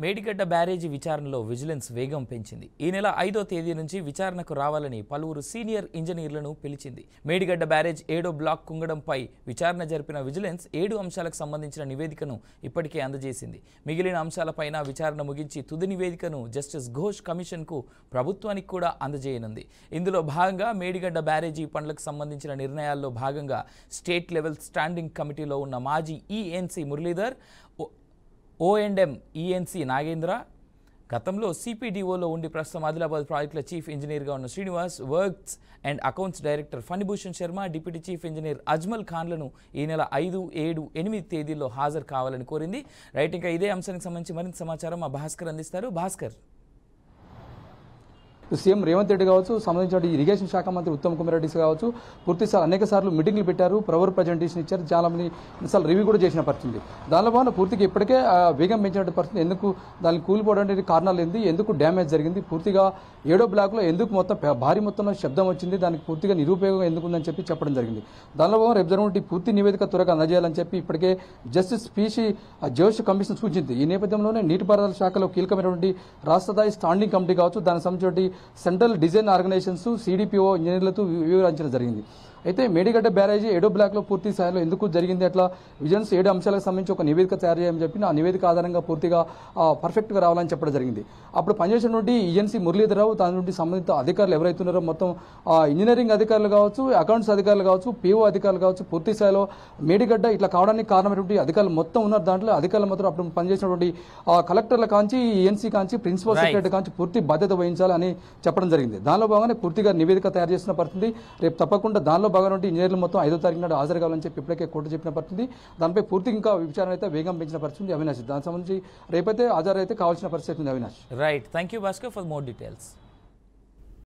మేడిగడ్డ బ్యారేజీ విచారణలో విజిలెన్స్ వేగం పెంచింది. ఈ నెల 5వ తేదీ నుంచి విచారణకు రావాలని పలువురు సీనియర్ ఇంజనీర్లను పిలిచింది. మేడిగడ్డ బ్యారేజ్ 7వ బ్లాక్ కుంగడంపై విచారణ జరిపిన విజిలెన్స్ 7 అంశాలకు సంబంధించిన నివేదికను ఇప్పటికే అందజేసింది. మిగిలిన అంశాలపైన విచారణ ముగించి తుది నివేదికను జస్టిస్ ఘోష్ కమిషన్కు ప్రభుత్వానికి కూడా అందజేయనుంది. ఇందులో భాగంగా మేడిగడ్డ బ్యారేజీ పనులకు సంబంధించిన నిర్ణయాల్లో భాగంగా స్టేట్ లెవెల్ స్టాండింగ్ కమిటీలో ఉన్న మాజీ ENC Muralidhar, O&M ENC Nagendra, గతంలో సిపిడిఓలో ఉండి ప్రస్తుతం ఆదిలాబాద్ ప్రాజెక్టుల చీఫ్ ఇంజనీర్గా ఉన్న Srinivas, works and accounts director Phanibhushan Sharma, deputy chief engineer Ajmal ఖాన్లను ఈ నెల 5, 7, 8 తేదీల్లో హాజరు కావాలని కోరింది. రైట్, ఇంకా ఇదే అంశానికి సంబంధించి మరింత సమాచారం మా భాస్కర్ అందిస్తారు. భాస్కర్, సీఎం రేవంత్ రెడ్డి కావచ్చు, సంబంధించిన ఇరిగేషన్ శాఖ మంత్రి ఉత్తమ్ కుమార్ రెడ్డి కావచ్చు, అనేక సార్లు మీటింగ్లు పెట్టారు, పవర్ ప్రజెంటేషన్ ఇచ్చారు, చాలా మంది సార్లు రివ్యూ కూడా చేసిన పరిస్థితి. దానిలో భాగంగా పూర్తిగా ఇప్పటికే వేగం పెంచిన పరిస్థితి. ఎందుకు దాన్ని కూలిపోవడానికి కారణాలు ఏంది, ఎందుకు డ్యామేజ్ జరిగింది, పూర్తిగా 7వ బ్లాక్లో ఎందుకు మొత్తం భారీ మొత్తంలో శబ్దం వచ్చింది, దానికి పూర్తిగా నిరుపయోగం ఎందుకు ఉందని చెప్పి చెప్పడం జరిగింది. దానిలో భాగంగా రేపు జరుగుతున్న పూర్తి నివేదిక త్వరగా అందజేయాలని చెప్పి ఇప్పటికే జస్టిస్ పిసి జోష్ కమిషన్ సూచించింది. ఈ నేపథ్యంలోనే నీటిపారుదల శాఖలో కీలకమైనటువంటి రాష్ట్ర స్థాయి స్టాండింగ్ కమిటీ కావచ్చు, దానికి సంబంధించి సెంట్రల్ డిజైన్ ఆర్గనైజేషన్స్, సిడిపిఓ ఇంజనీర్లతో వివరించడం జరిగింది. అయితే మేడిగడ్డ బ్యారేజీ 7వ బ్లాక్లో పూర్తి స్థాయిలో ఎందుకు జరిగింది, అట్లా విజిలెన్స్ 7 అంశాలకు సంబంధించి ఒక నివేదిక తయారు చేయమని చెప్పి ఆ నివేదిక ఆధారంగా పూర్తిగా పర్ఫెక్ట్గా రావాలని చెప్పడం జరిగింది. అప్పుడు పనిచేసినటువంటి ఈఎన్సీ మురళీధరరావు, దాని నుండి సంబంధిత అధికారులు ఎవరైతున్నారో మొత్తం ఇంజనీరింగ్ అధికారులు కావచ్చు, అకౌంట్స్ అధికారులు కావచ్చు, పిఓ అధికారులు కావచ్చు, పూర్తి స్థాయిలో మేడిగడ్డ ఇట్లా కావడానికి కారణమైనటువంటి అధికారులు మొత్తం ఉన్నారు. దాంట్లో అధికారులు మాత్రం అప్పుడు పనిచేసినటువంటి కలెక్టర్ల కాంచి, ఈఎన్సీ కాంచి, ప్రిన్సిపల్ సెక్రటరీ కాంచి పూర్తి బాధ్యత వహించాలని చెప్పడం జరిగింది. దానిలో భాగంగానే పూర్తిగా నివేదిక తయారు చేసిన పరిస్థితి. రేపు తప్పకుండా దానిలో భాగంగా ఇంజనీర్లు మొత్తం 5వ తారీఖు నాడు హాజరు కావాలని చెప్పి ఇప్పటికే కోర్టు చెప్పిన పరిస్థితి. దానిపై పూర్తి ఇంకా విచారణ అయితే వేగం పెంచిన పరిస్థితి అవినాష్. దానికి సంబంధించి రేపైతే హాజరు అయితే కావాల్సిన పరిస్థితి ఉంది Avinash. Right, thank you Bhaskar for more details.